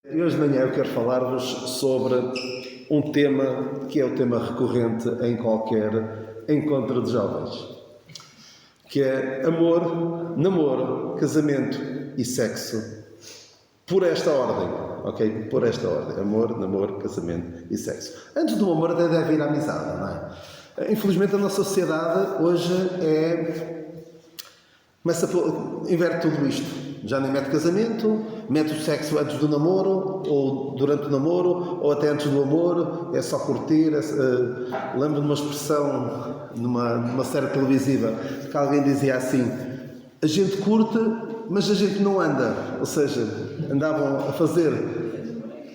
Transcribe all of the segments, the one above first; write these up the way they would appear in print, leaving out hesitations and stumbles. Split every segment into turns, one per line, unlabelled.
E hoje de manhã eu quero falar-vos sobre um tema que é o tema recorrente em qualquer encontro de jovens, que é amor, namoro, casamento e sexo, por esta ordem, ok? Por esta ordem, amor, namoro, casamento e sexo. Antes do amor até deve ir a amizade, não é? Infelizmente a nossa sociedade hoje inverte tudo isto. Já nem mete casamento, mete o sexo antes do namoro, ou durante o namoro, ou até antes do amor, é só curtir. Lembro de uma expressão numa série televisiva que alguém dizia assim: a gente curte, mas a gente não anda. Ou seja, andavam a fazer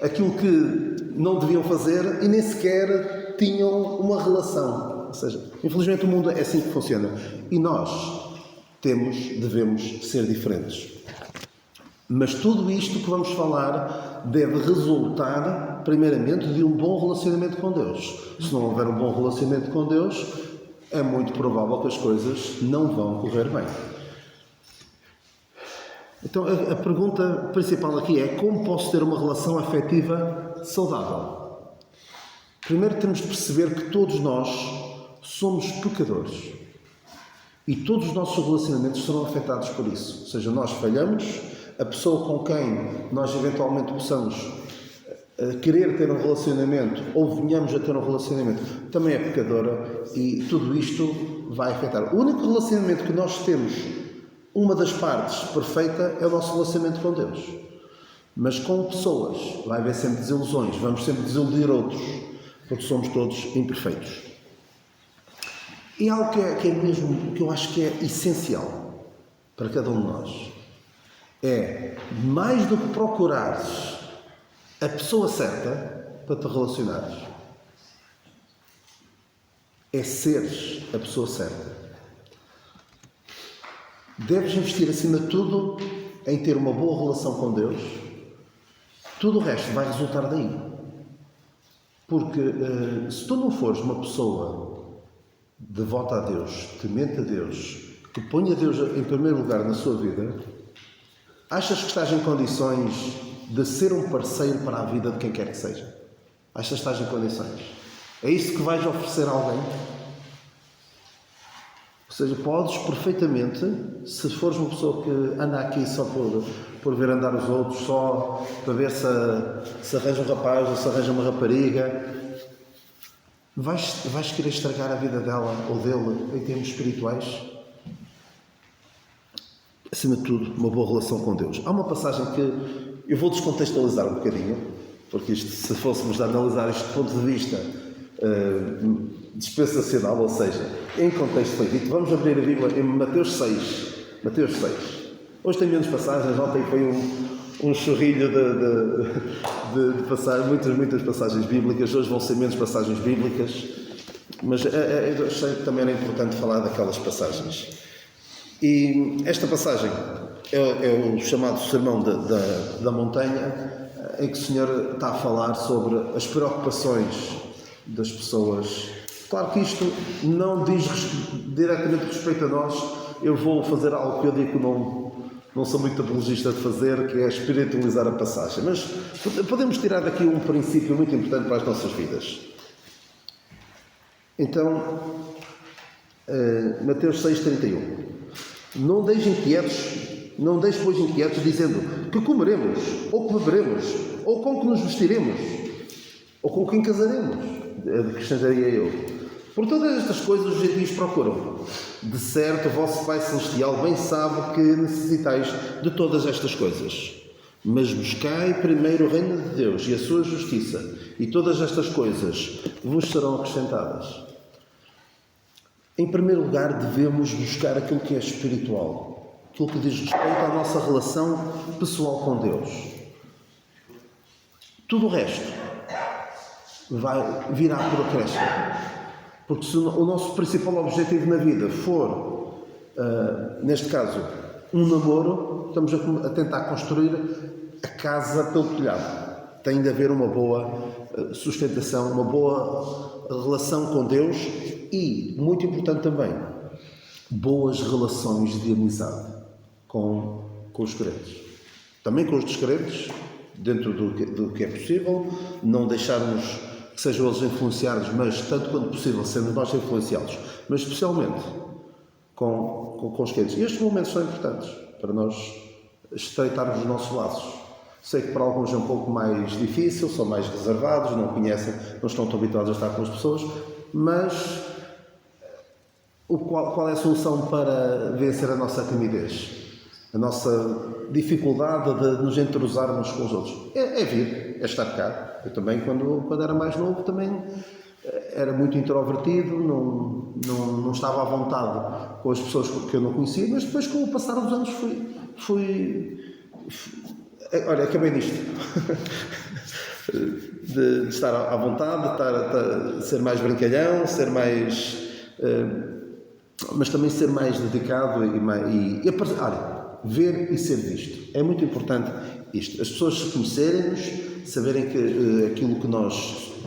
aquilo que não deviam fazer e nem sequer tinham uma relação. Ou seja, infelizmente o mundo é assim que funciona. E nós devemos ser diferentes. Mas tudo isto que vamos falar deve resultar, primeiramente, de um bom relacionamento com Deus. Se não houver um bom relacionamento com Deus, é muito provável que as coisas não vão correr bem. Então, a pergunta principal aqui é: como posso ter uma relação afetiva saudável? Primeiro temos de perceber que todos nós somos pecadores. E todos os nossos relacionamentos serão afetados por isso. Ou seja, nós falhamos, a pessoa com quem nós eventualmente possamos querer ter um relacionamento ou venhamos a ter um relacionamento também é pecadora e tudo isto vai afetar. O único relacionamento que nós temos, uma das partes perfeita, é o nosso relacionamento com Deus. Mas com pessoas vai haver sempre desilusões, vamos sempre desiludir outros, porque somos todos imperfeitos. E algo que é mesmo, que eu acho que é essencial para cada um de nós, é mais do que procurares a pessoa certa para te relacionares, é seres a pessoa certa. Deves investir acima de tudo em ter uma boa relação com Deus. Tudo o resto vai resultar daí. Porque se tu não fores uma pessoa devota a Deus, temente a Deus, que ponha Deus em primeiro lugar na sua vida, achas que estás em condições de ser um parceiro para a vida de quem quer que seja? Achas que estás em condições? É isso que vais oferecer a alguém? Ou seja, podes perfeitamente, se fores uma pessoa que anda aqui só por ver andar os outros, só para ver se arranja um rapaz ou se arranja uma rapariga, vais querer estragar a vida dela ou dele em termos espirituais? Acima de tudo, uma boa relação com Deus. Há uma passagem que eu vou descontextualizar um bocadinho, porque isto, se fôssemos analisar isto do ponto de vista dispensacional, ou seja, em contexto foi dito, vamos abrir a Bíblia em Mateus 6. Mateus 6. Hoje tem menos passagens, ontem foi um chorrilho de passagens, muitas passagens bíblicas, hoje vão ser menos passagens bíblicas, mas eu achei que também era importante falar daquelas passagens. E esta passagem é o chamado Sermão da Montanha, em que o Senhor está a falar sobre as preocupações das pessoas. Claro que isto não diz diretamente respeito a nós. Eu vou fazer algo que eu digo que não sou muito apologista de fazer, que é espiritualizar a passagem. Mas podemos tirar daqui um princípio muito importante para as nossas vidas. Então, Mateus 6,31. Não deixes pois inquietos, dizendo: que comeremos, ou que beberemos, ou com que nos vestiremos, ou com quem casaremos, acrescentaria eu. Por todas estas coisas os gentios procuram. De certo, o vosso Pai Celestial bem sabe que necessitais de todas estas coisas. Mas buscai primeiro o reino de Deus e a sua justiça, e todas estas coisas vos serão acrescentadas. Em primeiro lugar, devemos buscar aquilo que é espiritual, aquilo que diz respeito à nossa relação pessoal com Deus. Tudo o resto virá por acréscimo. Porque se o nosso principal objetivo na vida for, neste caso, um namoro, estamos a tentar construir a casa pelo telhado. Tem de haver uma boa sustentação, uma boa relação com Deus e, muito importante também, boas relações de amizade com os crentes. Também com os descrentes, dentro do que é possível, não deixarmos que sejam eles influenciados, mas tanto quanto possível sermos nós influenciados, mas especialmente com os queridos. E estes momentos são importantes para nós estreitarmos os nossos laços. Sei que para alguns é um pouco mais difícil, são mais reservados, não conhecem, não estão tão habituados a estar com as pessoas, mas qual é a solução para vencer a nossa timidez? A nossa dificuldade de nos entrosarmos com os outros? É vir, é estar cá. Eu também, quando era mais novo, também era muito introvertido, não estava à vontade com as pessoas que eu não conhecia, mas depois, com o passar dos anos, olha, acabei nisto. de estar à vontade, de ser mais brincalhão, ser mais... mas também ser mais dedicado e ver e ser visto. É muito importante isto. As pessoas conhecerem-nos, saberem aquilo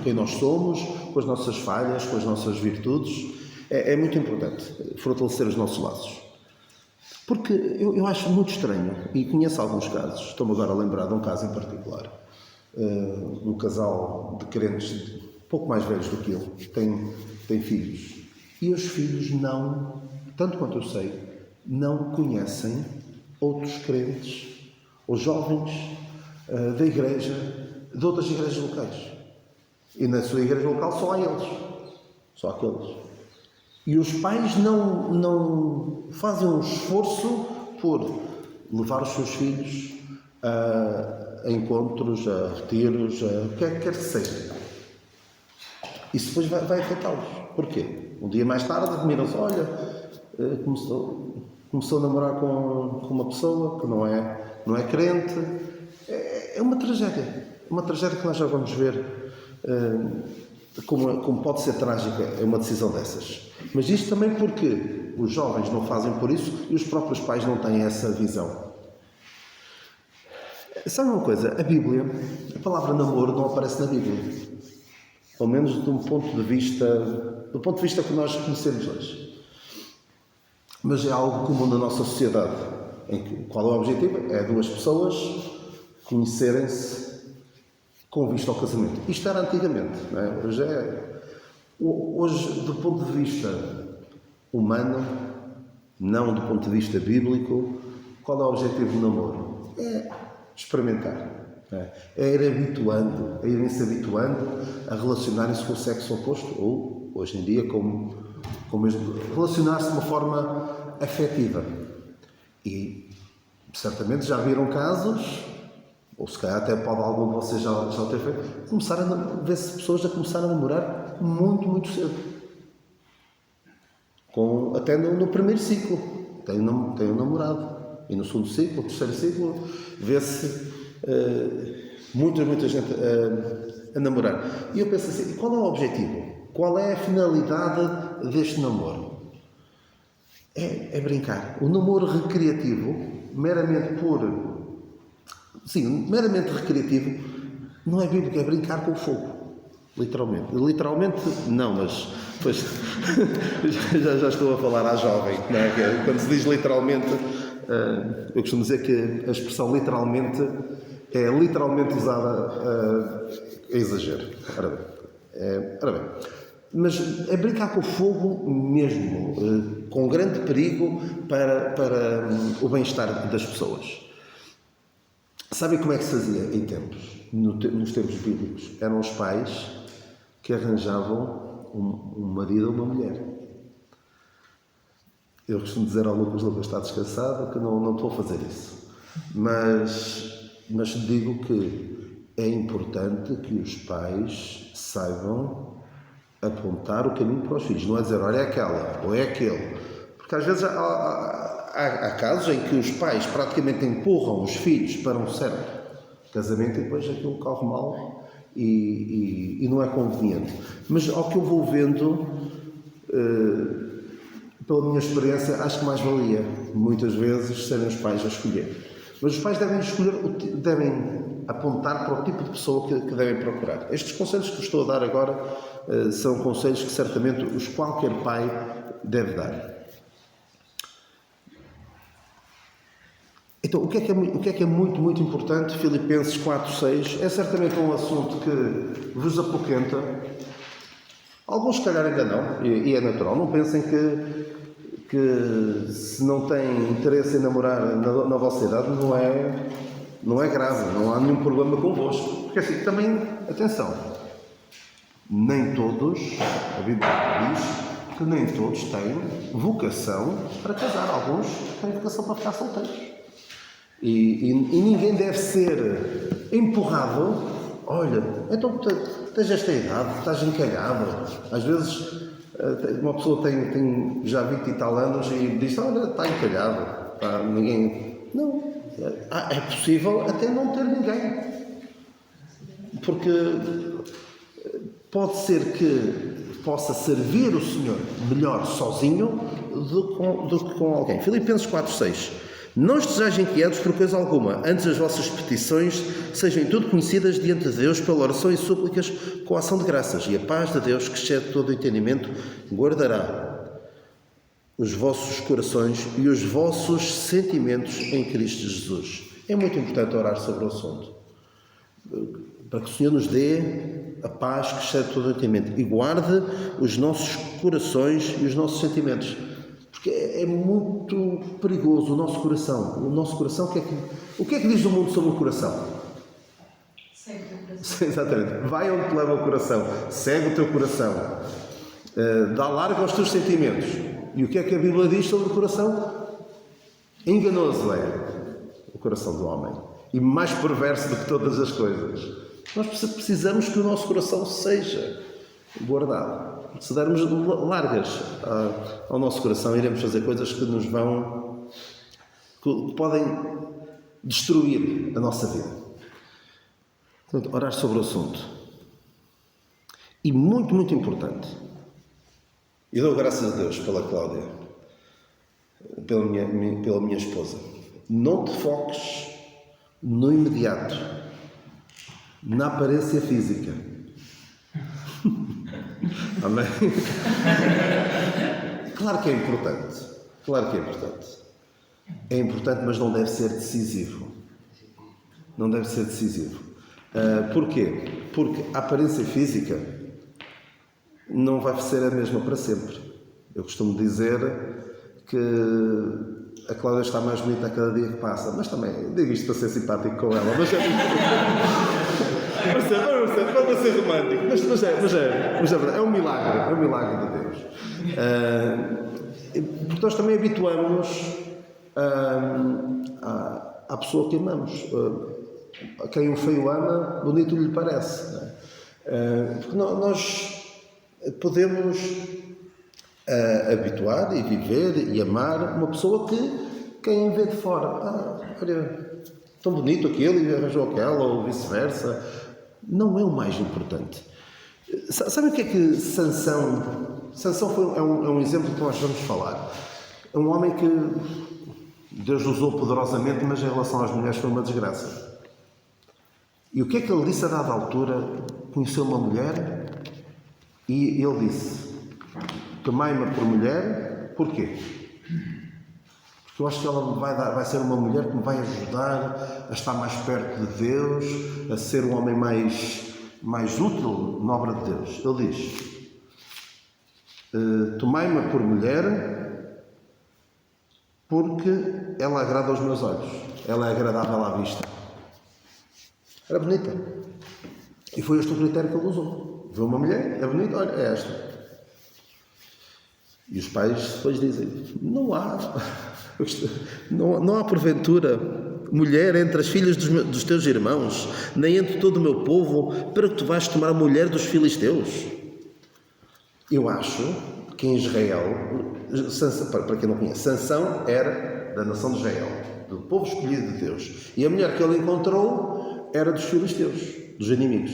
quem nós somos, com as nossas falhas, com as nossas virtudes. É muito importante fortalecer os nossos laços. Porque eu acho muito estranho, e conheço alguns casos, estou-me agora a lembrar de um caso em particular, um casal de crentes um pouco mais velhos do que eu, tem filhos, e os filhos não, tanto quanto eu sei, não conhecem outros crentes ou jovens da igreja, de outras igrejas locais. E na sua igreja local só há eles, só aqueles. E os pais não fazem um esforço por levar os seus filhos a encontros, a retiros, a o que quer que seja. Isso depois vai afetá-los. Porquê? Um dia mais tarde admiram-se, olha, começou a namorar com uma pessoa que não é crente. É uma tragédia. Uma tragédia que nós já vamos ver como pode ser trágica uma decisão dessas. Mas isto também porque os jovens não fazem por isso e os próprios pais não têm essa visão. Sabe uma coisa? A Bíblia, a palavra namoro não aparece na Bíblia. Pelo menos do ponto de vista que nós conhecemos hoje. Mas é algo comum na nossa sociedade. Qual é o objetivo? É duas pessoas conhecerem-se com vista ao casamento. Isto era antigamente, não é? Hoje, do ponto de vista humano, não do ponto de vista bíblico, qual é o objetivo do namoro? É experimentar. É irem-se habituando a relacionarem-se com o sexo oposto, ou, hoje em dia, relacionar-se de uma forma afetiva. E, certamente, já viram casos, ou se calhar até pode algum de vocês já ter feito, ver-se pessoas a começar a namorar muito, muito cedo. Até no primeiro ciclo. Tem um namorado. E no segundo ciclo, no terceiro ciclo, vê-se muita gente a namorar. E eu penso assim, qual é o objetivo? Qual é a finalidade deste namoro? É brincar. O namoro recreativo, meramente recreativo, não é bíblico, é brincar com o fogo. Literalmente. Literalmente, não, mas pois, já estou a falar à jovem, não é? Quando se diz literalmente, eu costumo dizer que a expressão literalmente é literalmente usada a exagero. Ora bem. Mas é brincar com o fogo mesmo, com grande perigo para o bem-estar das pessoas. Sabem como é que se fazia em nos tempos bíblicos? Eram os pais que arranjavam um marido ou uma mulher. Eu costumo dizer ao Lucas está descansado, que não estou a fazer isso. Mas digo que é importante que os pais saibam apontar o caminho para os filhos. Não é dizer, olha, é aquela, ou é aquele. Porque às vezes há casos em que os pais praticamente empurram os filhos para um certo casamento e depois aquilo corre mal e não é conveniente. Mas ao que eu vou vendo, pela minha experiência, acho que mais valia muitas vezes serem os pais a escolher. Mas os pais devem apontar para o tipo de pessoa que devem procurar. Estes conselhos que estou a dar agora são conselhos que certamente qualquer pai deve dar. Então, Então, o que é que é muito, muito importante? Filipenses 4:6 é certamente um assunto que vos apoquenta. Alguns, se calhar, ainda não, e é natural. Não pensem que se não têm interesse em namorar na vossa idade, não é grave, não há nenhum problema convosco. Porque assim, também, atenção, nem todos, a Bíblia diz que nem todos têm vocação para casar. Alguns têm vocação para ficar solteiros. E ninguém deve ser empurrado. Olha, então tens esta idade, estás encalhado. Às vezes uma pessoa tem já 20 e tal anos e diz: olha, está encalhado, ninguém. Não, é possível até não ter ninguém. Porque pode ser que possa servir o Senhor melhor sozinho do que com alguém. Filipenses 4:6. Não estejais inquietos por coisa alguma, antes as vossas petições sejam em tudo conhecidas diante de Deus pela oração e súplicas com a ação de graças, e a paz de Deus, que excede todo o entendimento, guardará os vossos corações e os vossos sentimentos em Cristo Jesus. É muito importante orar sobre o assunto, para que o Senhor nos dê a paz que excede todo o entendimento e guarde os nossos corações e os nossos sentimentos. Porque é muito perigoso o nosso coração. O nosso coração, o que é que diz o mundo sobre o coração?
Segue o teu coração.
Exatamente. Vai onde te leva o coração. Segue o teu coração. Dá larga aos teus sentimentos. E o que é que a Bíblia diz sobre o coração? Enganoso é o coração do homem. E mais perverso do que todas as coisas. Nós precisamos que o nosso coração seja guardado. Se dermos largas ao nosso coração, iremos fazer coisas que que podem destruir a nossa vida. Portanto, orar sobre o assunto. E muito, muito importante. E dou graças a Deus pela Cláudia, pela minha esposa. Não te foques no imediato, na aparência física. Amém? Claro que é importante. Claro que é importante. É importante, mas não deve ser decisivo. Não deve ser decisivo. Porquê? Porque a aparência física não vai ser a mesma para sempre. Eu costumo dizer que a Cláudia está mais bonita a cada dia que passa, mas também digo isto para ser simpático com ela, mas para ser romântico, mas é verdade, é um milagre de Deus. Porque nós também habituamos à pessoa que amamos. A quem o feio ama, bonito lhe parece. Não é? Porque nós podemos habituar e viver e amar uma pessoa que quem vê de fora, olha, tão bonito aquele e arranjou aquela, ou vice-versa. Não é o mais importante. Sabe o que é que Sansão é um exemplo que nós vamos falar. É um homem que Deus usou poderosamente, mas em relação às mulheres foi uma desgraça. E o que é que ele disse a dada altura? Conheceu uma mulher e ele disse: tomai-me por mulher. Porquê? Porque eu acho que ela vai ser uma mulher que me vai ajudar a estar mais perto de Deus, a ser um homem mais útil na obra de Deus. Ele diz: tomai-me por mulher porque ela agrada aos meus olhos, ela é agradável à vista. Era bonita. E foi este o critério que ele usou. Viu uma mulher, é bonita, olha, é esta. E os pais depois dizem: não há porventura mulher entre as filhas dos teus irmãos, nem entre todo o meu povo, para que tu vais tomar a mulher dos filisteus? Eu acho que em Israel, para quem não conhece, Sansão era da nação de Israel, do povo escolhido de Deus, e a mulher que ele encontrou era dos filisteus, dos inimigos.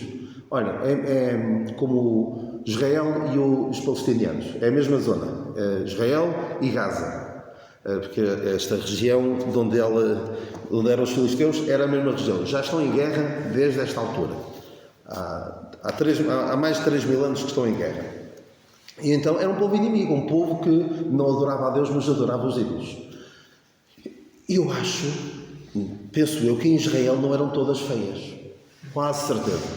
Olha, é como Israel e os palestinianos, é a mesma zona, Israel e Gaza, porque esta região de onde eram os filisteus era a mesma região. Já estão em guerra desde esta altura. Há mais de 3.000 anos que estão em guerra. E então era um povo inimigo, um povo que não adorava a Deus, mas adorava os ídolos. Eu acho penso eu que em Israel não eram todas feias. Quase certeza.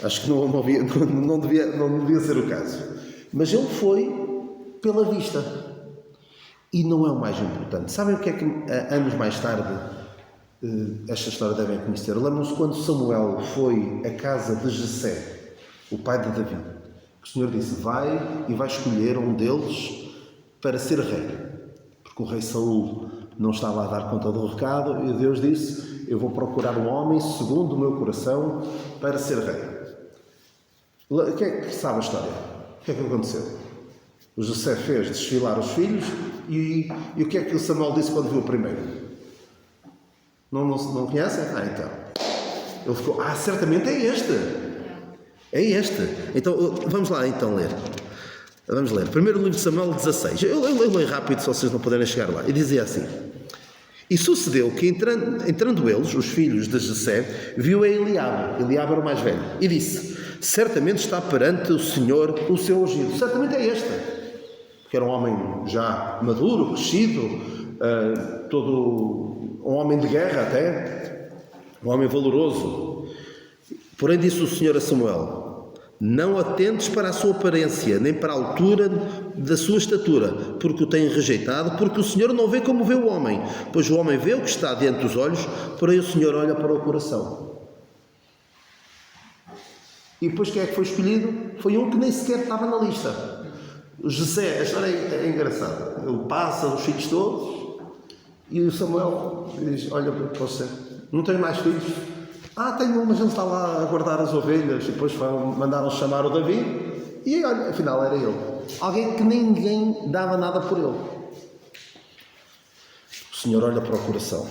Acho que não devia ser o caso. Mas ele foi pela vista. E não é o mais importante. Sabem o que é que anos mais tarde esta história devem conhecer? Lembram-se quando Samuel foi à casa de Jessé, o pai de Davi, que o Senhor disse: vai e vai escolher um deles para ser rei, porque o rei Saul não estava a dar conta do recado, e Deus disse: eu vou procurar um homem segundo o meu coração para ser rei. Quem é que sabe a história? O que é que aconteceu? O Jessé fez desfilar os filhos e o que é que o Samuel disse quando viu o primeiro? Não conhecem? Então. Ele ficou: certamente é este. É este. Então, vamos lá então ler. Vamos ler. Primeiro livro de Samuel 16. Eu leio rápido, se vocês não puderem chegar lá. E dizia assim: e sucedeu que entrando eles, os filhos de Jessé, viu a Eliabe. Eliabe era o mais velho. E disse: certamente está perante o Senhor o seu ungido. Certamente é este. Porque era um homem já maduro, crescido, um homem de guerra até, um homem valoroso. Porém disse o Senhor a Samuel: não atentes para a sua aparência, nem para a altura da sua estatura, porque o tem rejeitado, porque o Senhor não vê como vê o homem, pois o homem vê o que está diante dos olhos, porém o Senhor olha para o coração. E depois quem é que foi escolhido? Foi um que nem sequer estava na lista. O Jessé, a história é engraçada. Ele passa os filhos todos e o Samuel diz: olha para você, não tem mais filhos? Tenho um, mas ele está lá a guardar as ovelhas. E depois mandaram chamar o Davi e olha, afinal era ele. Alguém que ninguém dava nada por ele. O Senhor olha para o coração.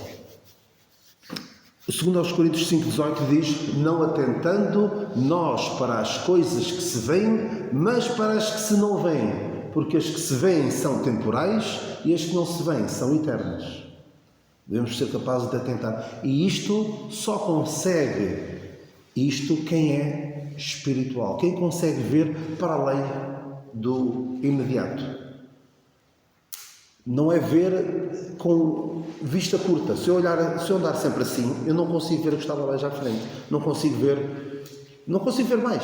O 2 Coríntios 5,18 diz: não atentando nós para as coisas que se veem, mas para as que se não veem, porque as que se veem são temporais e as que não se veem são eternas. Devemos ser capazes de atentar. E isto só consegue quem é espiritual, quem consegue ver para além do imediato. Não é ver com vista curta. Se eu andar sempre assim, eu não consigo ver o que estava lá já à frente. Não consigo ver mais.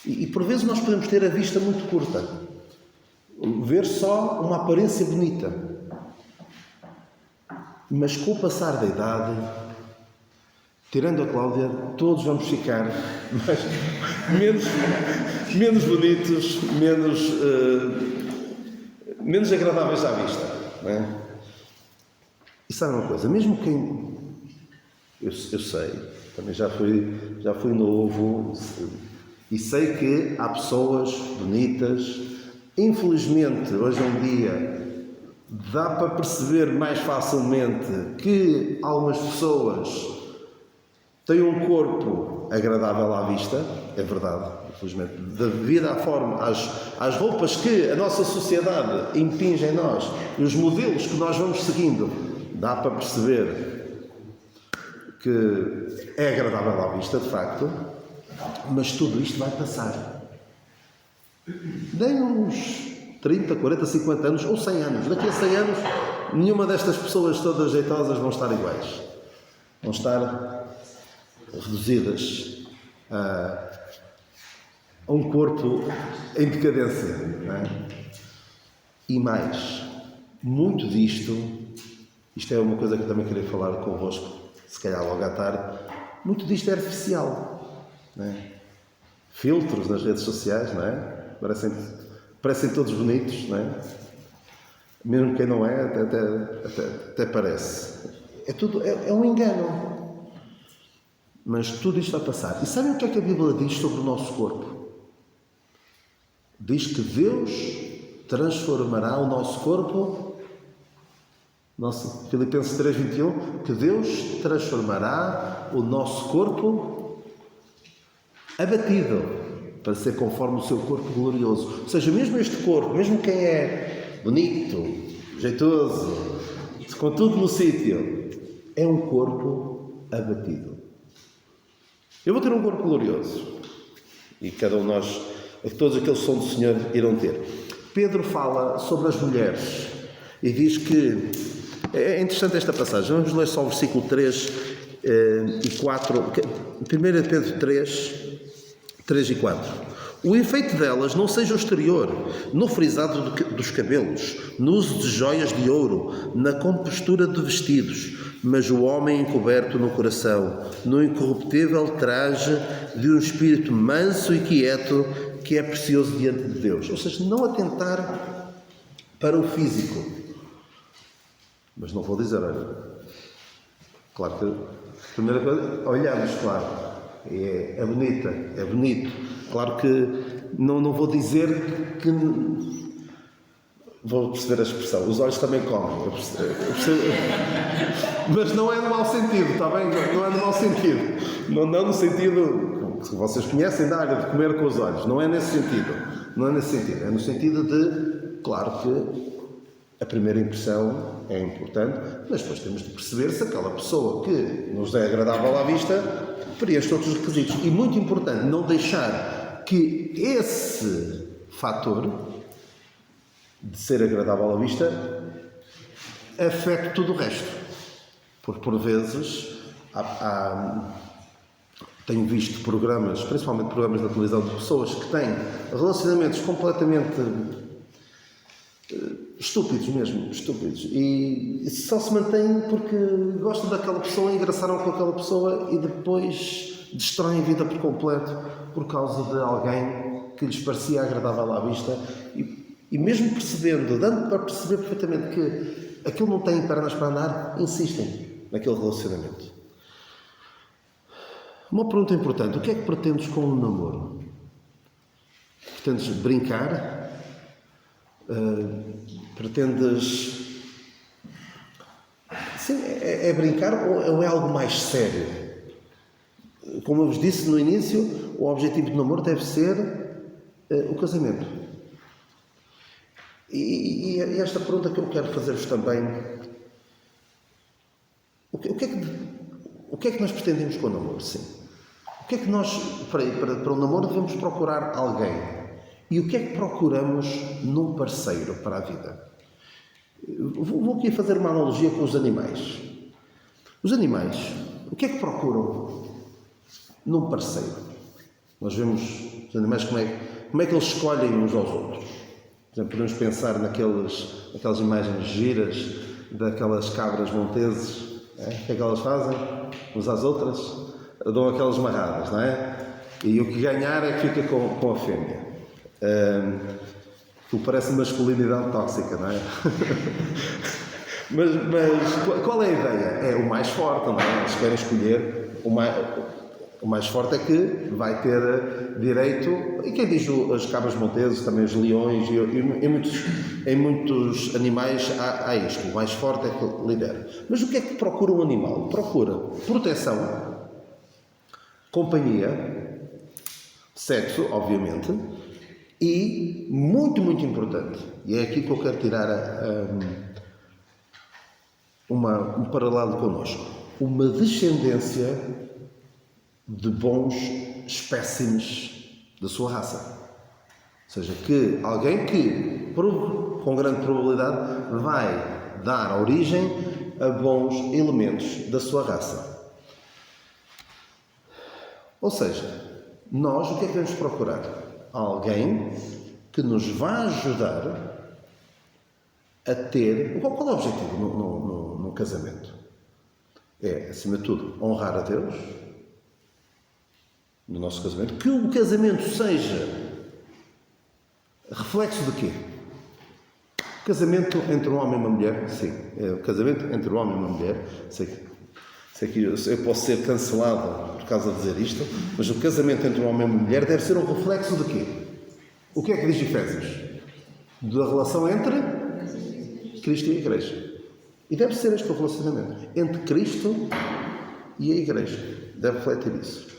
E por vezes nós podemos ter a vista muito curta. Ver só uma aparência bonita. Mas com o passar da idade, tirando a Cláudia, todos vamos ficar menos bonitos, menos agradáveis à vista, não é? E sabe uma coisa, mesmo quem... Eu sei, também já fui novo e sei que há pessoas bonitas. Infelizmente, hoje em dia, dá para perceber mais facilmente que algumas pessoas têm um corpo agradável à vista, é verdade, infelizmente, devido à forma, às roupas que a nossa sociedade impinge em nós e os modelos que nós vamos seguindo, dá para perceber que é agradável à vista, de facto, mas tudo isto vai passar. Deem uns 30, 40, 50 anos ou 100 anos. Daqui a 100 anos, nenhuma destas pessoas todas jeitosas vão estar iguais. Vão estar reduzidas a um corpo em decadência. Não é? E mais, muito disto, isto é uma coisa que eu também queria falar convosco, se calhar logo à tarde, muito disto é artificial. Não é? Filtros nas redes sociais, não é? Parecem todos bonitos, não é? Mesmo quem não é, até parece. É um engano. Mas tudo isto vai passar. E sabem o que é que a Bíblia diz sobre o nosso corpo? Diz que Deus transformará o nosso corpo, Filipenses 3,21, que Deus transformará o nosso corpo abatido, para ser conforme o seu corpo glorioso. Ou seja, mesmo este corpo, mesmo quem é bonito, jeitoso, com tudo no sítio, é um corpo abatido. Eu vou ter um corpo glorioso. E cada um de nós, todos aqueles que são do Senhor, irão ter. Pedro fala sobre as mulheres e diz que É interessante esta passagem. Vamos ler só o versículo 3 e 4. 1 Pedro 3 e 4. O efeito delas não seja o exterior, no frisado dos cabelos, no uso de joias de ouro, na compostura de vestidos, mas o homem encoberto no coração, no incorruptível traje de um espírito manso e quieto, que é precioso diante de Deus. Ou seja, não atentar para o físico. Mas não vou dizer, olha, claro que a primeira coisa, olhamos, claro, é bonita, é bonito. Claro que não vou dizer que... Vou perceber a expressão. Os olhos também comem. Eu percebo. Mas não é no mau sentido, está bem? Não é no mau sentido. Não no sentido que vocês conhecem da área de comer com os olhos. Não é nesse sentido. Não é nesse sentido. É no sentido de, claro que a primeira impressão é importante, mas depois temos de perceber se aquela pessoa que nos é agradável à vista preenche todos os requisitos. E muito importante, não deixar que esse fator de ser agradável à vista afete tudo o resto. Porque por vezes tenho visto programas, principalmente programas da televisão, de pessoas que têm relacionamentos completamente estúpidos mesmo, estúpidos, e só se mantêm porque gostam daquela pessoa, engraçaram com aquela pessoa e depois destroem a vida por completo por causa de alguém que lhes parecia agradável à vista e mesmo percebendo, dando para perceber perfeitamente que aquilo não tem pernas para andar, insistem naquele relacionamento. Uma pergunta importante: o que é que pretendes com um namoro? Pretendes brincar? Pretendes... Sim, é brincar ou é algo mais sério? Como eu vos disse no início, o objetivo do namoro deve ser o casamento. E esta pergunta que eu quero fazer-vos também: o que é que nós pretendemos com o namoro? Sim. O que é que nós, para o namoro, devemos procurar alguém? E o que é que procuramos num parceiro para a vida? Vou aqui fazer uma analogia com os animais. Os animais, o que é que procuram num parceiro? Nós vemos os animais como é que eles escolhem uns aos outros. Por exemplo, podemos pensar naquelas imagens giras daquelas cabras monteses. O que é que elas fazem? Umas às outras, dão aquelas marradas, não é? E o que ganhar é que fica com a fêmea. Que parece masculinidade tóxica, não é? mas qual é a ideia? É o mais forte, não é? Eles querem escolher o mais forte é que vai ter direito, e quem diz as cabras monteses, também os leões, e em muitos animais há isto, o mais forte é que lidera. Mas o que é que procura um animal? Procura proteção, companhia, sexo, obviamente, e, muito, muito importante, e é aqui que eu quero tirar um paralelo connosco, uma descendência de bons espécimes da sua raça. Ou seja, que alguém que, com grande probabilidade, vai dar origem a bons elementos da sua raça. Ou seja, nós o que é que devemos procurar? Alguém que nos vá ajudar a ter... Qual é o objetivo no casamento? É, acima de tudo, honrar a Deus no nosso casamento. Que o casamento seja reflexo de quê? Casamento entre um homem e uma mulher? Sim. O casamento entre um homem e uma mulher. Sei que eu posso ser cancelado por causa de dizer isto, mas o casamento entre um homem e uma mulher deve ser um reflexo de quê? O que é que diz Efésios? Da relação entre Cristo e a Igreja. E deve ser este o relacionamento entre Cristo e a Igreja. Deve refletir isso.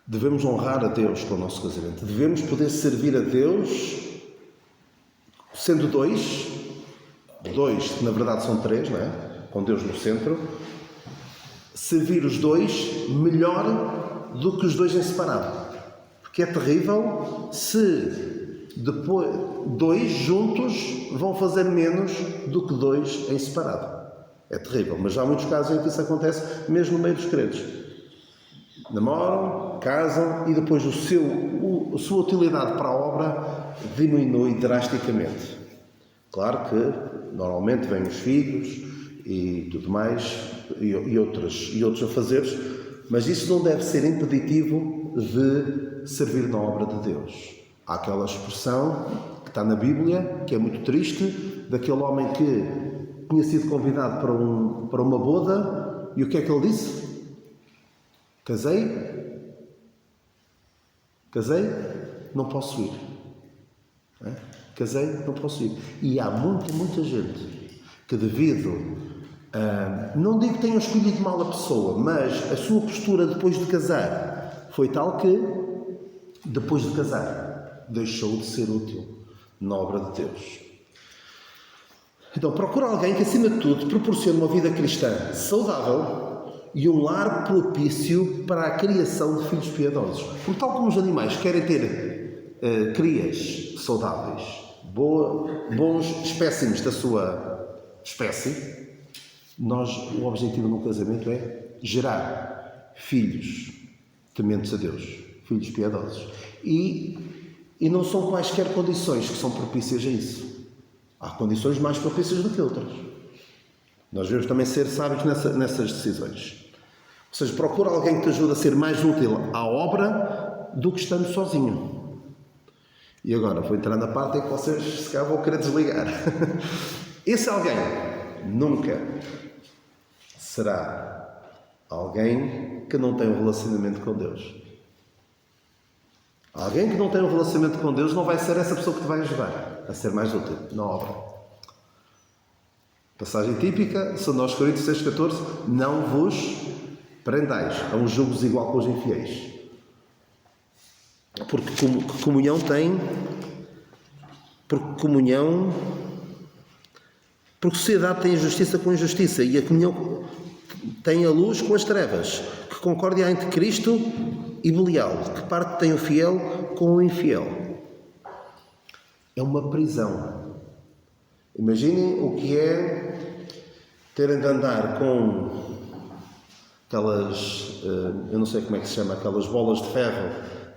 Devemos honrar a Deus com o nosso casamento. Devemos poder servir a Deus sendo dois, que na verdade são três, não é? Com Deus no centro. Servir os dois melhor do que os dois em separado. Porque é terrível se Depois, 2 juntos vão fazer menos do que 2 em separado. É terrível, mas há muitos casos em que isso acontece mesmo no meio dos crentes. Namoram, casam e depois a sua utilidade para a obra diminui drasticamente. Claro que normalmente vêm os filhos e tudo mais e outros afazeres, mas isso não deve ser impeditivo de servir na obra de Deus. Há aquela expressão que está na Bíblia, que é muito triste, daquele homem que tinha sido convidado para uma boda e o que é que ele disse? Casei, não posso ir. Casei, não posso ir. E há muita gente que devido não digo que tenham escolhido mal a pessoa, mas a sua postura depois de casar foi tal que, depois de casar, deixou de ser útil na obra de Deus. Então, procura alguém que, acima de tudo, proporcione uma vida cristã saudável e um lar propício para a criação de filhos piedosos. Porque, tal como os animais querem ter crias saudáveis, bons espécimes da sua espécie, o objetivo no casamento é gerar filhos tementes a Deus, filhos piedosos. E não são quaisquer condições que são propícias a isso. Há condições mais propícias do que outras. Nós devemos também ser sábios nessas decisões. Ou seja, procura alguém que te ajude a ser mais útil à obra do que estando sozinho. E agora vou entrar na parte em que vocês se calhar vão querer desligar. Esse alguém nunca será alguém que não tem um relacionamento com Deus. Alguém que não tem um relacionamento com Deus não vai ser essa pessoa que te vai ajudar a ser mais útil na obra. Passagem típica, 2 Coríntios 6,14: não vos prendais a um jugo desigual com os infiéis. Porque comunhão tem... Porque sociedade tem injustiça com injustiça e a comunhão tem a luz com as trevas. Que concórdia há entre Cristo e Belial? Que parte tem o fiel com o infiel? É uma prisão. Imaginem o que é terem de andar com aquelas, eu não sei como é que se chama, aquelas bolas de ferro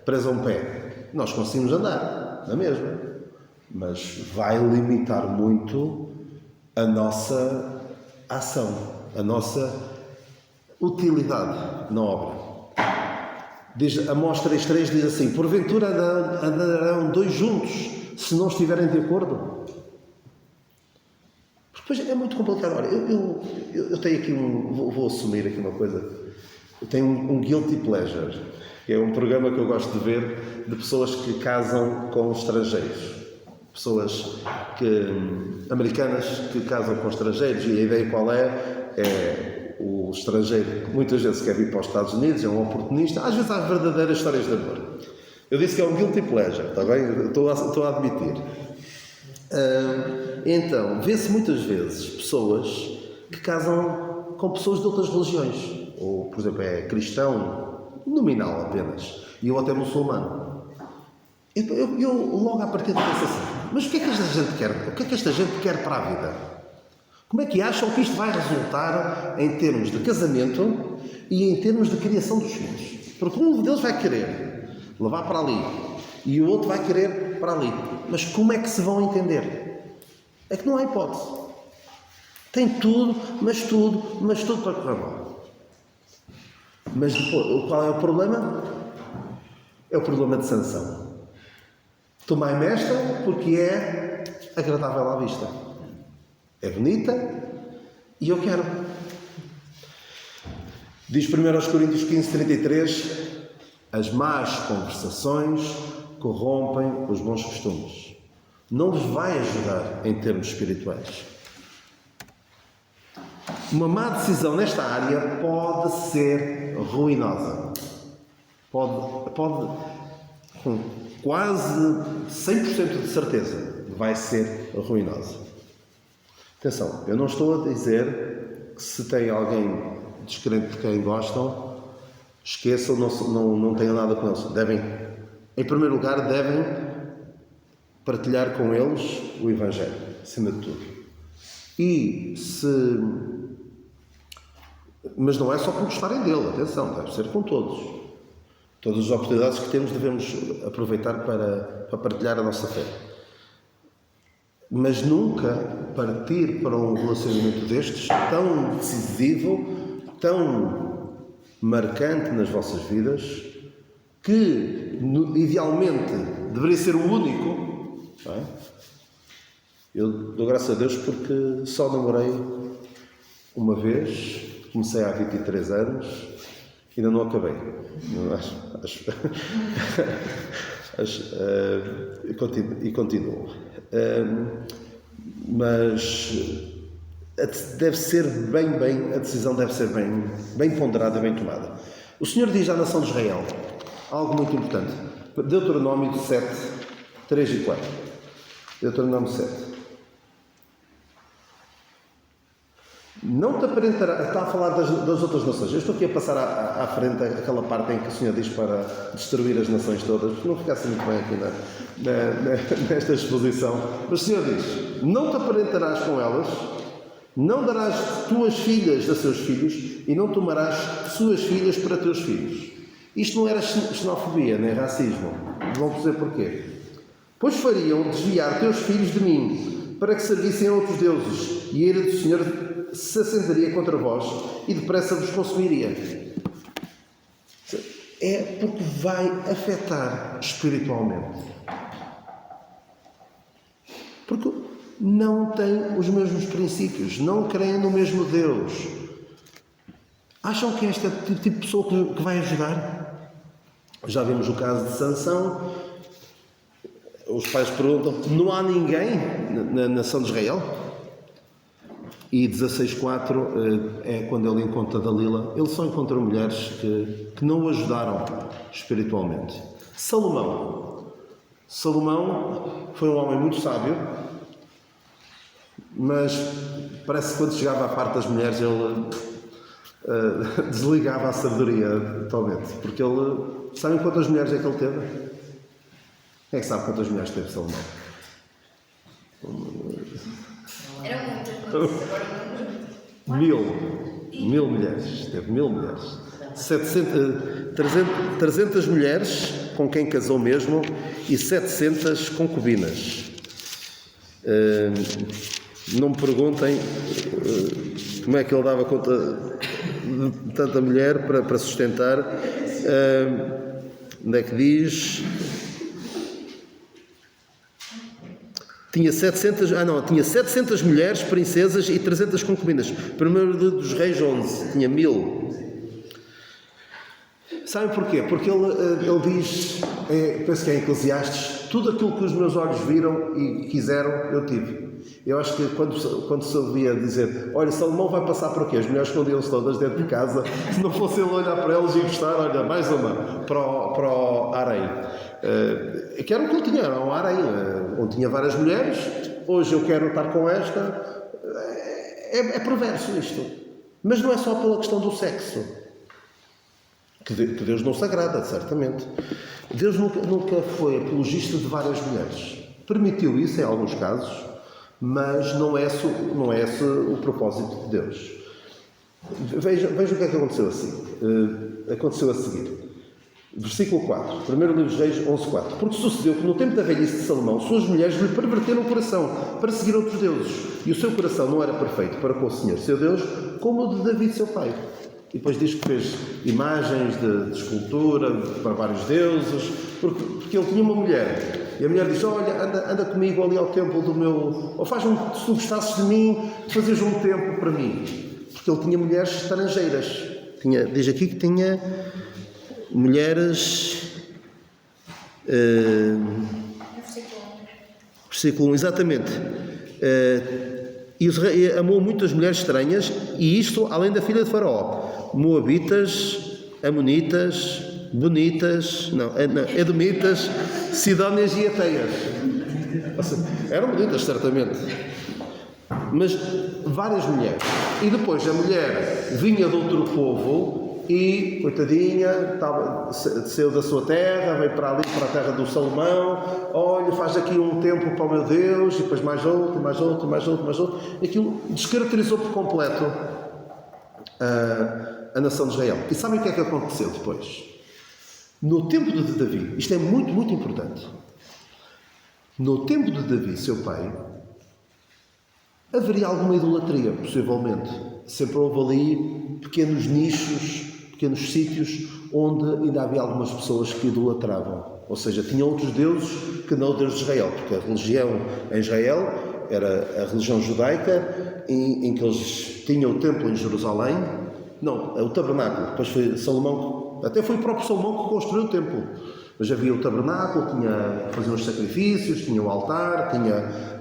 presas a um pé. Nós conseguimos andar, na mesma, mas vai limitar muito a nossa ação, a nossa utilidade na obra. Diz, Amós 3,3 diz assim: porventura andarão 2 juntos se não estiverem de acordo? Pois é muito complicado. Olha, eu tenho aqui vou assumir aqui uma coisa. Eu tenho um guilty pleasure, que é um programa que eu gosto de ver de pessoas que casam com estrangeiros. Pessoas americanas que casam com estrangeiros, e a ideia qual é? É o estrangeiro, muitas vezes quer vir para os Estados Unidos, é um oportunista, às vezes há verdadeiras histórias de amor. Eu disse que é um guilty pleasure, está bem? Estou a admitir. Então, vê-se muitas vezes pessoas que casam com pessoas de outras religiões, ou, por exemplo, é cristão, nominal apenas, e ou até muçulmano. Eu logo à partida penso assim: mas o que é que esta gente quer? O que é que esta gente quer para a vida? Como é que acham que isto vai resultar em termos de casamento e em termos de criação dos filhos? Porque um deles vai querer levar para ali e o outro vai querer para ali. Mas como é que se vão entender? É que não há hipótese. Tem tudo para correr mal. Mas depois, qual é o problema? É o problema de sanção. Tomai-me esta porque é agradável à vista. É bonita e eu quero. Diz 1 Coríntios 15:33: as más conversações corrompem os bons costumes. Não vos vai ajudar em termos espirituais. Uma má decisão nesta área pode ser ruinosa. Pode com quase 100% de certeza, vai ser ruinosa. Atenção, eu não estou a dizer que se tem alguém descrente de quem gostam, esqueçam, não tenham nada com eles. Em primeiro lugar, devem partilhar com eles o Evangelho, acima de tudo. Mas não é só por gostarem dele, atenção, deve ser com todos. Todas as oportunidades que temos devemos aproveitar para partilhar a nossa fé. Mas nunca partir para um relacionamento destes tão decisivo, tão marcante nas vossas vidas, que idealmente deveria ser o único. Não é? Eu dou graças a Deus porque só namorei uma vez, comecei há 23 anos, ainda não acabei. E continuo. Mas deve ser a decisão deve ser bem ponderada, bem tomada. O Senhor diz à nação de Israel algo muito importante. Deuteronômio 7, 3 e 4. Deuteronômio 7. Não te aparentará, está a falar das outras nações. Eu estou aqui a passar à frente aquela parte em que o Senhor diz para destruir as nações todas, porque não ficasse muito bem aqui nesta exposição. Mas o Senhor diz: não te aparentarás com elas, não darás tuas filhas a seus filhos e não tomarás suas filhas para teus filhos. Isto não era xenofobia, nem racismo. Vão dizer porquê. Pois fariam desviar teus filhos de mim, para que servissem a outros deuses, e a ira do Senhor se assentaria contra vós e depressa vos consumiria. É porque vai afetar espiritualmente. Porque não têm os mesmos princípios, não creem no mesmo Deus. Acham que é este tipo de pessoa que vai ajudar? Já vimos o caso de Sansão. Os pais perguntam: não há ninguém na nação de Israel? E 16.4 é quando ele encontra Dalila. Ele só encontra mulheres que não o ajudaram espiritualmente. Salomão foi um homem muito sábio, mas parece que quando chegava à parte das mulheres ele desligava a sabedoria totalmente. Porque ele... Sabem quantas mulheres é que ele teve? Quem é que sabe quantas mulheres teve Salomão?
Era muitas, agora
1000 mulheres. Teve 1000 mulheres. 300 mulheres com quem casou mesmo e 700 concubinas. Não me perguntem como é que ele dava conta de tanta mulher para sustentar. Onde é que diz? Tinha 700 mulheres, princesas e 300 concubinas. Primeiro dos reis 11, tinha 1000. Sabem porquê? Porque ele diz, penso que é em Eclesiastes: tudo aquilo que os meus olhos viram e quiseram, eu tive. Eu acho que quando se ouvia dizer: olha, Salomão vai passar por aqui, as mulheres escondiam-se todas dentro de casa, se não fosse ele olhar para elas e gostar, olha, mais uma, para o harém. Que era o que ele tinha, era um harém, onde tinha várias mulheres. Hoje eu quero estar com esta. É perverso isto. Mas não é só pela questão do sexo, que Deus não se agrada, certamente. Deus nunca foi apologista de várias mulheres. Permitiu isso em alguns casos, mas não é esse o propósito de Deus. Vejam o que é que aconteceu assim. Aconteceu a seguir. Versículo 4, primeiro livro dos Reis 11.4. Porque sucedeu que no tempo da velhice de Salomão, suas mulheres lhe perverteram o coração para seguir outros deuses. E o seu coração não era perfeito para com o Senhor, seu Deus, como o de David, seu pai. E depois diz que fez imagens de escultura para vários deuses, porque ele tinha uma mulher. E a mulher diz: olha, anda comigo ali ao templo do meu... Ou se tu gostasses de mim, fazeres um templo para mim. Porque ele tinha mulheres estrangeiras. Diz aqui que tinha mulheres... versículo 1, exatamente. E amou muitas mulheres estranhas, e isto além da filha de Faraó. Moabitas, amonitas, bonitas, edomitas, sidónias e ateias. Eram bonitas, certamente. Mas várias mulheres. E depois a mulher vinha de outro povo e, coitadinha, desceu da sua terra, veio para ali, para a terra do Salomão, olha, faz aqui um templo para o meu Deus, e depois mais outro, mais outro, mais outro, mais outro. E aquilo descaracterizou por completo a nação de Israel. E sabem o que é que aconteceu depois? No tempo de Davi, isto é muito, muito importante. No tempo de Davi, seu pai, haveria alguma idolatria, possivelmente. Sempre houve ali pequenos nichos, pequenos sítios, onde ainda havia algumas pessoas que idolatravam. Ou seja, tinham outros deuses que não o Deus de Israel, porque a religião em Israel era a religião judaica, em que eles tinham o templo em Jerusalém. Não, o tabernáculo. Depois foi Salomão, até foi o próprio Salomão que construiu o templo. Mas havia o tabernáculo, faziam os sacrifícios, tinha o altar, tinha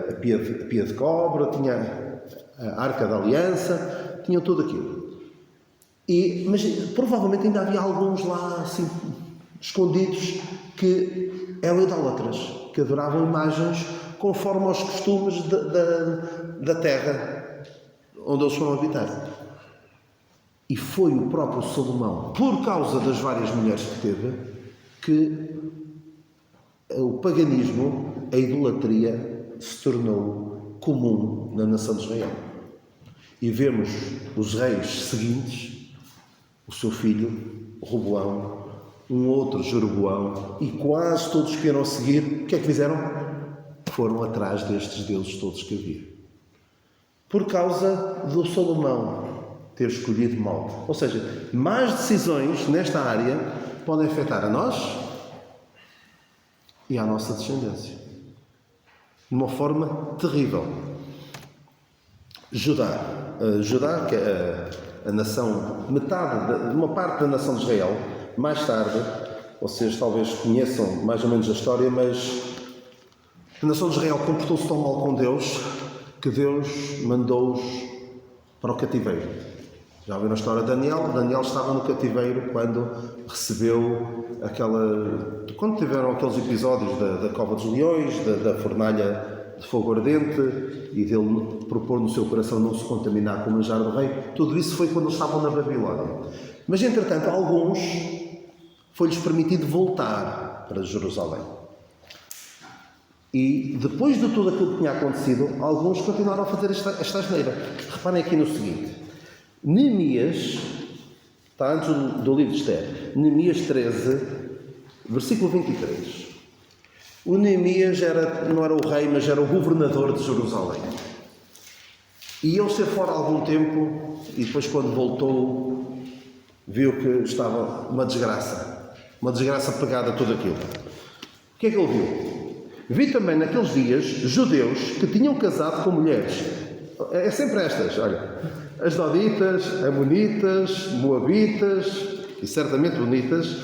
a pia de cobre, tinha a arca da aliança, tinham tudo aquilo. Mas provavelmente ainda havia alguns lá, assim, escondidos, que eram idólatras, que adoravam imagens conforme aos costumes da terra onde eles foram habitar. E foi o próprio Salomão, por causa das várias mulheres que teve, que o paganismo, a idolatria, se tornou comum na nação de Israel. E vemos os reis seguintes, o seu filho, Roboão, um outro, Jeroboão, e quase todos que iam seguir, o que é que fizeram? Foram atrás destes deuses todos que havia. Por causa do Salomão ter escolhido mal. Ou seja, más decisões nesta área podem afetar a nós e à nossa descendência. De uma forma terrível. Judá, que é a nação, uma parte da nação de Israel, mais tarde, vocês talvez conheçam mais ou menos a história, mas a nação de Israel comportou-se tão mal com Deus que Deus mandou-os para o cativeiro. Já ouviram a história de Daniel? Daniel estava no cativeiro quando recebeu quando tiveram aqueles episódios da cova dos leões, da fornalha de fogo ardente e dele propor no seu coração não se contaminar com o manjar do rei. Tudo isso foi quando eles estavam na Babilónia. Mas, entretanto, a alguns foi-lhes permitido voltar para Jerusalém. E, depois de tudo aquilo que tinha acontecido, alguns continuaram a fazer esta asneira. Reparem aqui no seguinte. Neemias, está antes do livro de Esther, Neemias 13, versículo 23. O Neemias não era o rei, mas era o governador de Jerusalém. E ele esteve fora algum tempo, e depois quando voltou, viu que estava uma desgraça pegada a tudo aquilo. O que é que ele viu? Vi também naqueles dias judeus que tinham casado com mulheres. É sempre estas, olha. As Doditas, Amonitas, Moabitas, e certamente bonitas.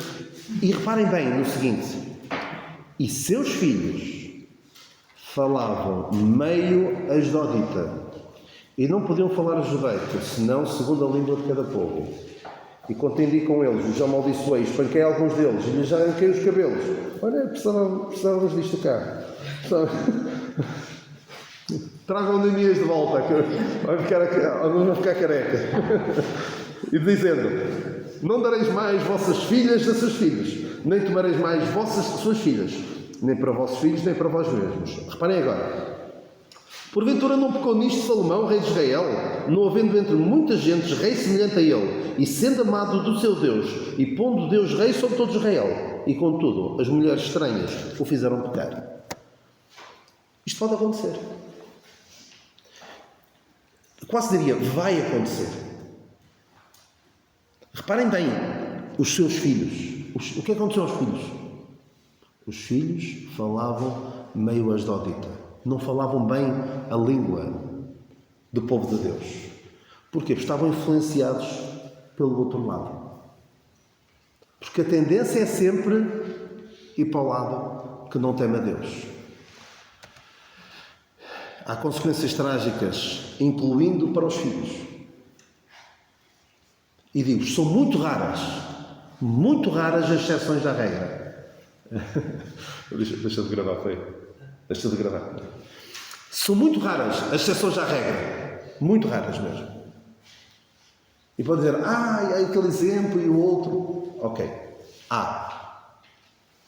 E reparem bem no seguinte. E seus filhos falavam meio asdodita. E não podiam falar judaico, senão segundo a língua de cada povo. E contendi com eles, os amaldiçoei, espanquei alguns deles, e lhes arranquei os cabelos. Olha, precisávamos disto cá. Tragam Neemias de volta, que alguns vão ficar careca. E dizendo, não dareis mais vossas filhas a seus filhos, nem tomareis mais suas filhas, nem para vossos filhos, nem para vós mesmos. Reparem agora. Porventura não pecou nisto Salomão, rei de Israel, não havendo entre muitas gentes rei semelhante a ele, e sendo amado do seu Deus, e pondo Deus rei sobre todo Israel, e contudo as mulheres estranhas o fizeram pecar. Isto pode acontecer. Quase diria, vai acontecer. Reparem bem, os seus filhos. O que aconteceu aos filhos? Os filhos falavam meio asdodita. Não falavam bem a língua do povo de Deus. Porquê? Porque estavam influenciados pelo outro lado. Porque a tendência é sempre ir para o lado que não teme a Deus. Há consequências trágicas, incluindo para os filhos. E digo, são muito raras as exceções à regra. Deixa de gravar, foi. Deixa de gravar. São muito raras as exceções à regra. Muito raras mesmo. E pode dizer, é aquele exemplo e o outro. Ok.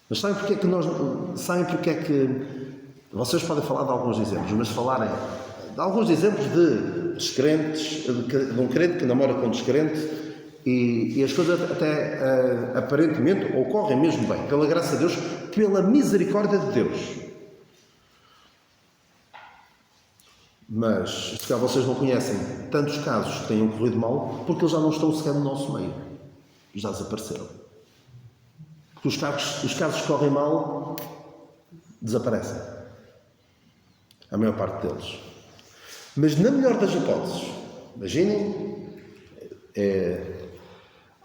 Mas sabem porque é que vocês podem falar de alguns exemplos, mas falarem de alguns exemplos de descrentes, de um crente que namora com um descrente e as coisas até aparentemente ocorrem mesmo bem, pela graça de Deus, pela misericórdia de Deus. Mas, se calhar vocês não conhecem tantos casos que tenham corrido mal, porque eles já não estão sequer no nosso meio. Já desapareceram. Porque os casos que correm mal desaparecem. A maior parte deles. Mas, na melhor das hipóteses, imaginem,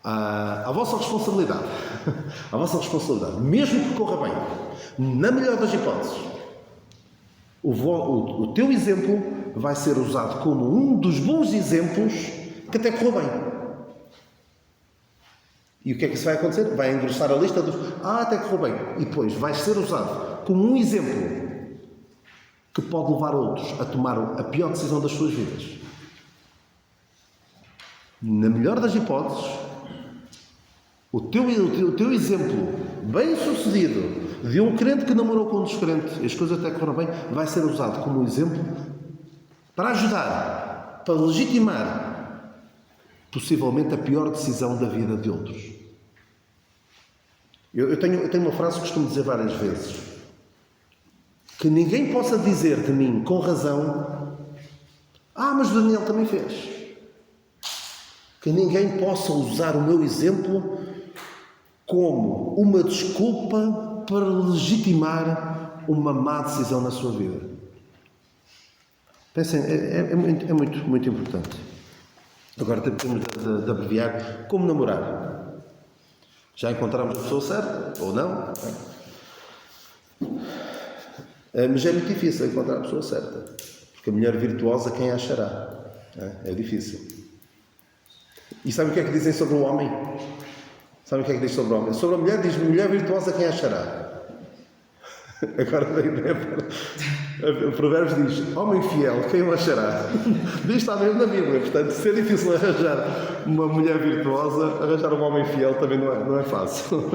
a vossa responsabilidade. A vossa responsabilidade. Mesmo que corra bem, na melhor das hipóteses, o teu exemplo vai ser usado como um dos bons exemplos que até correu bem. E o que é que isso vai acontecer? Vai engrossar a lista dos até correu bem. E depois vai ser usado como um exemplo que pode levar outros a tomar a pior decisão das suas vidas. Na melhor das hipóteses, o teu exemplo bem sucedido de um crente que namorou com um descrente, e as coisas até correram bem, vai ser usado como um exemplo para ajudar, para legitimar possivelmente a pior decisão da vida de outros. Eu tenho uma frase que costumo dizer várias vezes: que ninguém possa dizer de mim com razão, mas o Daniel também fez. Que ninguém possa usar o meu exemplo como uma desculpa para legitimar uma má decisão na sua vida. Pensem, é muito importante. Agora temos de abreviar como namorar. Já encontramos a pessoa certa, ou não? Mas é muito difícil encontrar a pessoa certa. Porque a mulher virtuosa quem a achará? É difícil. E sabem o que é que dizem sobre o homem? Sabem o que é que diz sobre o homem? Sobre a mulher diz mulher virtuosa quem a achará? Agora o Provérbios diz homem fiel quem o achará? Diz está mesmo na Bíblia. Portanto, se é difícil arranjar uma mulher virtuosa, arranjar um homem fiel também não é fácil.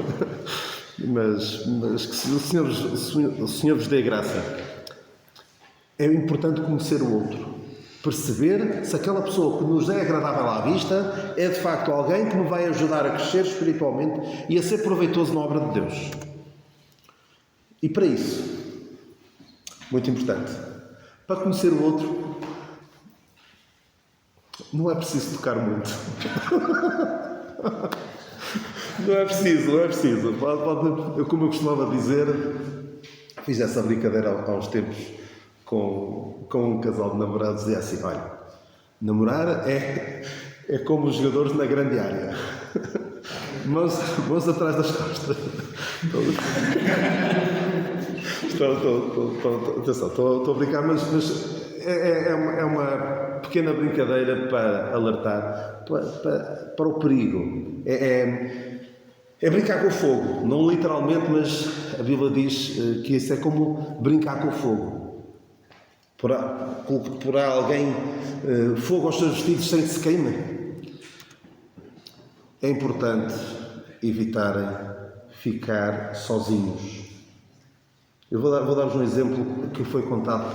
Mas que o Senhor vos dê graça. É importante conhecer o outro. Perceber se aquela pessoa que nos é agradável à vista é de facto alguém que nos vai ajudar a crescer espiritualmente e a ser proveitoso na obra de Deus. E para isso, muito importante, para conhecer o outro, não é preciso tocar muito. Não é preciso. Como eu costumava dizer, fiz essa brincadeira há uns tempos com um casal de namorados, dizia assim: olha, namorar é como os jogadores na grande área. Mãos atrás das costas. Estou a brincar, mas é uma pequena brincadeira para alertar para o perigo. É brincar com o fogo, não literalmente, mas a Bíblia diz que isso é como brincar com o fogo. Porá alguém fogo aos seus vestidos sem que se queime? É importante evitarem ficar sozinhos. Eu vou dar-vos um exemplo que foi contado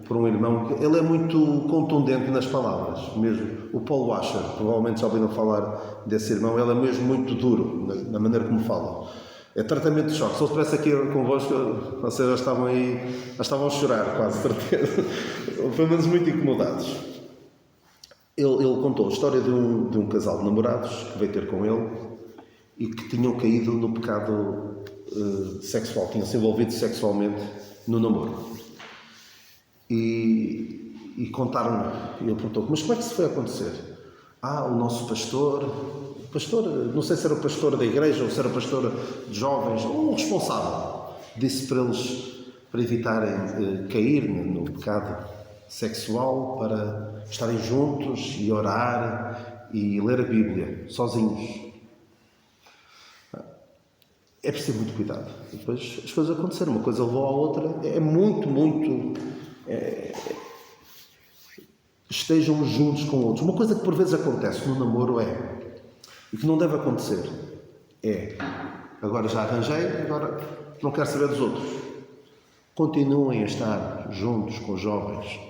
por um irmão. Ele é muito contundente nas palavras, mesmo. O Paul Washer, provavelmente já ouviram falar desse irmão. Ele é mesmo muito duro na maneira como fala. É tratamento de choque. Se eu estivesse aqui convosco, vocês já estavam a chorar, quase certeza. Pelo menos muito incomodados. Ele contou a história de um casal de namorados que veio ter com ele e que tinham caído no pecado sexual, tinham se envolvido sexualmente no namoro. E contaram, e ele perguntou: mas como é que isso foi acontecer? O nosso pastor, não sei se era o pastor da igreja ou se era o pastor de jovens, ou o responsável, disse para eles, para evitarem cair no pecado sexual, para estarem juntos e orar e ler a Bíblia, sozinhos. É preciso muito cuidado. Depois as coisas aconteceram, uma coisa levou à outra. É muito estejam juntos com outros. Uma coisa que por vezes acontece no namoro e que não deve acontecer, agora já arranjei, agora não quero saber dos outros. Continuem a estar juntos com os jovens.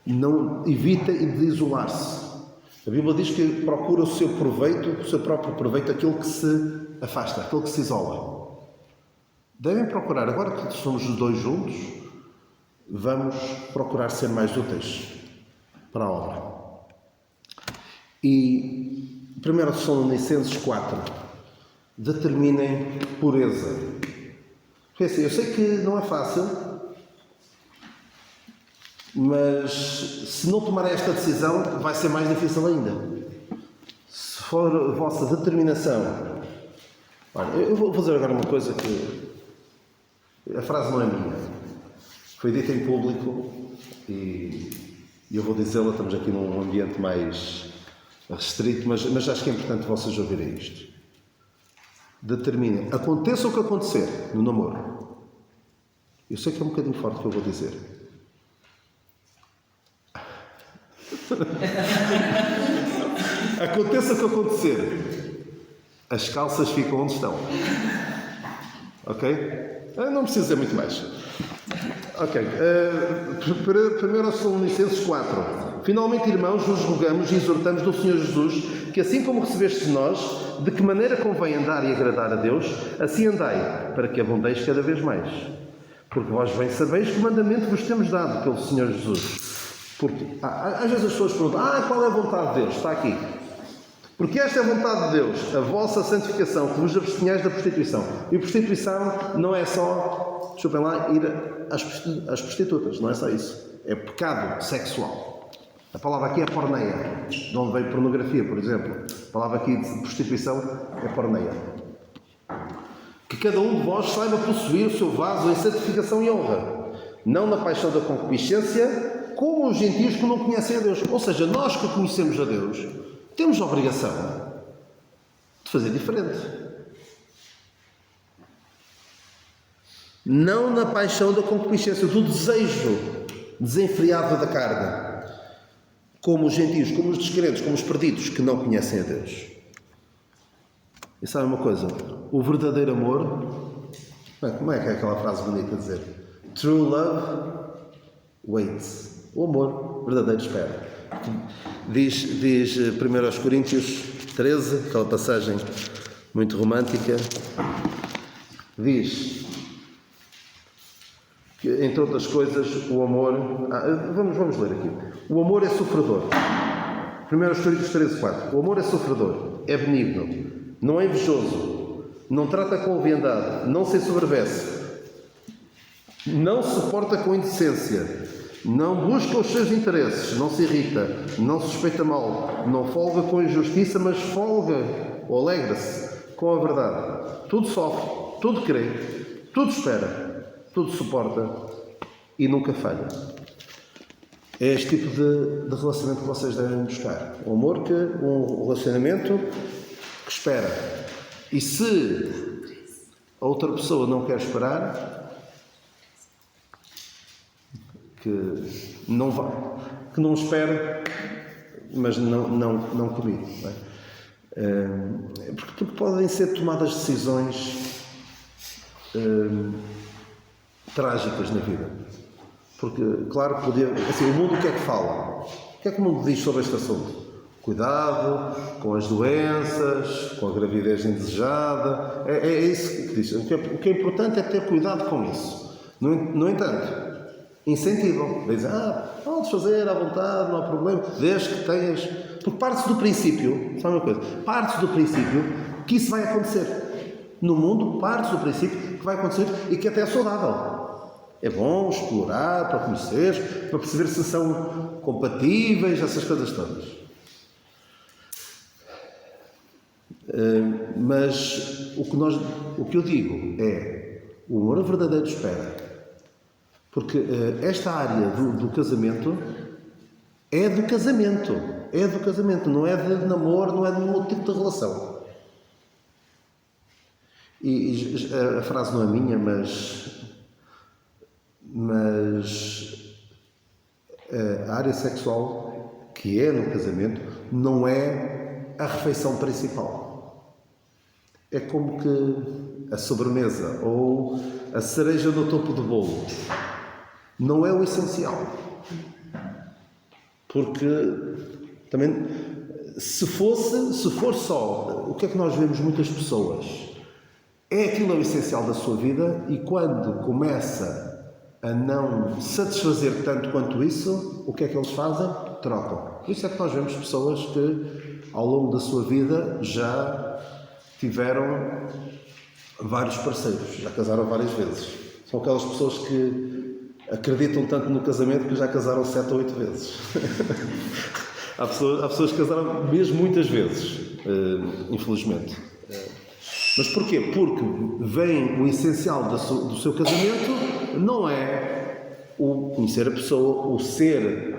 Não evitem de isolar-se. A Bíblia diz que procura o seu proveito, o seu próprio proveito, aquele que se afasta, aquele que se isola. Devem procurar, agora que somos os dois juntos, vamos procurar ser mais úteis para a obra. E 1 Tessalonicenses 4, determinem pureza. Porque assim, eu sei que não é fácil, mas se não tomarem esta decisão, vai ser mais difícil ainda. Se for a vossa determinação... Olha, eu vou fazer agora uma coisa que... A frase não é minha. Foi dita em público e eu vou dizê-la, estamos aqui num ambiente mais restrito, mas acho que é importante vocês ouvirem isto. Determinem. Aconteça o que acontecer no namoro. Eu sei que é um bocadinho forte o que eu vou dizer. Aconteça o que acontecer, as calças ficam onde estão. Ok? Não preciso dizer muito mais. Ok. 1 Tessalonicenses 4. Finalmente, irmãos, vos rogamos e exortamos do Senhor Jesus que, assim como recebestes de nós, de que maneira convém andar e agradar a Deus, assim andai, para que abundeis cada vez mais. Porque vós bem sabeis que mandamento vos temos dado pelo Senhor Jesus. Porque, às vezes as pessoas perguntam, qual é a vontade de Deus? Está aqui. Porque esta é a vontade de Deus, a vossa santificação, que vos abstenhais da prostituição. E prostituição não é só, desculpem lá, ir às prostitutas, não é só isso. É pecado sexual. A palavra aqui é porneia, de onde veio pornografia, por exemplo. A palavra aqui de prostituição é porneia. Que cada um de vós saiba possuir o seu vaso em santificação e honra, não na paixão da concupiscência, como os gentios que não conhecem a Deus. Ou seja, nós que conhecemos a Deus, temos a obrigação de fazer diferente. Não na paixão da concupiscência, do desejo desenfreado da carne, como os gentios, como os descrentes, como os perdidos que não conhecem a Deus. E sabe uma coisa? O verdadeiro amor, como é que é aquela frase bonita a dizer? True love waits. O amor verdadeiro espera. Diz 1 Coríntios 13, aquela passagem muito romântica, diz que, entre outras coisas, o amor... vamos ler aqui. O amor é sofredor. 1 Coríntios 13, 4. O amor é sofredor, é benigno, não é invejoso, não trata com leviandade, não se ensoberbece, não se porta com indecência, não busca os seus interesses, não se irrita, não suspeita mal, não folga com injustiça, mas folga ou alegra-se com a verdade. Tudo sofre, tudo crê, tudo espera, tudo suporta e nunca falha. É este tipo de relacionamento que vocês devem buscar. Um relacionamento que espera. E se a outra pessoa não quer esperar, que não espere, mas não comigo. Não é? Porque podem ser tomadas decisões trágicas na vida. Porque, claro, assim, o mundo o que é que fala? O que é que o mundo diz sobre este assunto? Cuidado com as doenças, com a gravidez indesejada. É isso que diz. O que é importante é ter cuidado com isso. No entanto, incentivam. Dizem, podes fazer à vontade, não há problema, desde que tenhas... Porque parte-se do princípio, sabe uma coisa? Parte-se do princípio que isso vai acontecer. No mundo, parte-se do princípio que vai acontecer e que até é saudável. É bom explorar, para conhecer, para perceber se são compatíveis, essas coisas todas. Mas o que eu digo é, o amor verdadeiro espera. Porque esta área do casamento é do casamento. É do casamento, não é de namoro, não é de nenhum outro tipo de relação. E a frase não é minha, mas a área sexual, que é no casamento, não é a refeição principal. É como que a sobremesa ou a cereja no topo do bolo. Não é o essencial. Porque também, se for só, o que é que nós vemos muitas pessoas? É aquilo o essencial da sua vida e quando começa a não satisfazer tanto quanto isso, o que é que eles fazem? Trocam. Por isso é que nós vemos pessoas que ao longo da sua vida já tiveram vários parceiros, já casaram várias vezes. São aquelas pessoas que acreditam tanto no casamento que já casaram 7 ou 8 vezes. Há pessoas que casaram mesmo muitas vezes, infelizmente. Mas porquê? Porque vem o essencial do seu casamento, não é o conhecer a pessoa, o ser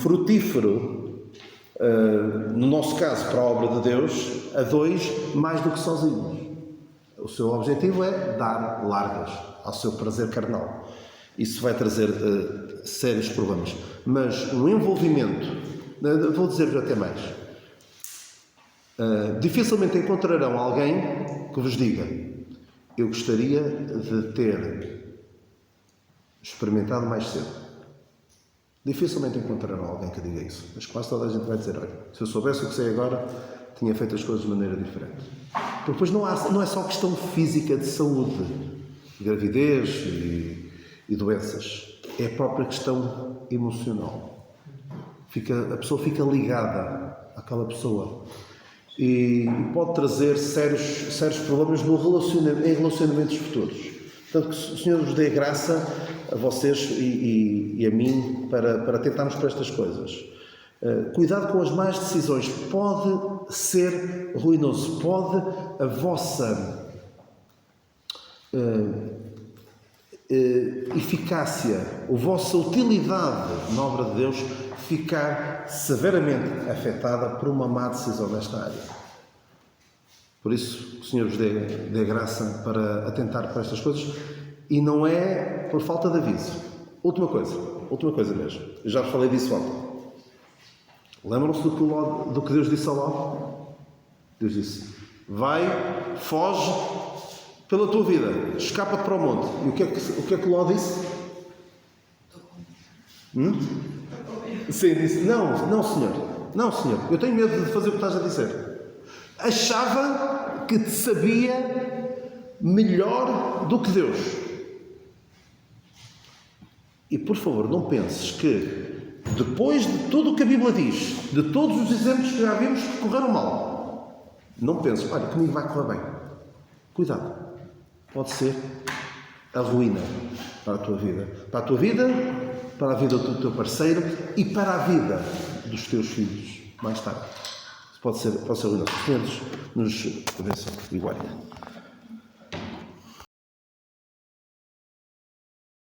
frutífero, no nosso caso, para a obra de Deus, a dois, mais do que sozinhos. O seu objetivo é dar largas ao seu prazer carnal. Isso vai trazer sérios problemas. Mas um envolvimento, vou dizer-vos até mais, dificilmente encontrarão alguém que vos diga: eu gostaria de ter experimentado mais cedo. Dificilmente encontrarão alguém que diga isso. Mas quase toda a gente vai dizer: olha, se eu soubesse o que sei agora, tinha feito as coisas de maneira diferente. Porque depois não é só questão física de saúde, gravidez e doenças. É a própria questão emocional. A pessoa fica ligada àquela pessoa. E pode trazer sérios problemas em relacionamentos futuros. Portanto, que o Senhor vos dê graça a vocês e a mim para tentarmos para estas coisas. Cuidado com as más decisões. Pode ser ruinoso. Pode a vossa eficácia, a vossa utilidade na obra de Deus ficar severamente afetada por uma má decisão nesta área. Por isso, o Senhor vos dê graça para atentar para estas coisas e não é por falta de aviso. Última coisa mesmo. Eu já vos falei disso ontem. Lembram-se do que Deus disse a Ló? Deus disse: vai, foge pela tua vida, escapa-te para o monte. E o que é que Ló disse? Sim, disse: não senhor, eu tenho medo de fazer o que estás a dizer. Achava que te sabia melhor do que Deus. E por favor, não penses que depois de tudo o que a Bíblia diz, de todos os exemplos que já vimos que correram mal, não penses: olha, comigo vai correr bem. Cuidado, pode ser a ruína para a tua vida. Para a tua vida, para a vida do teu parceiro e para a vida dos teus filhos mais tarde. Pode ser ruinoso. Senhores, nos abençoe e guarde.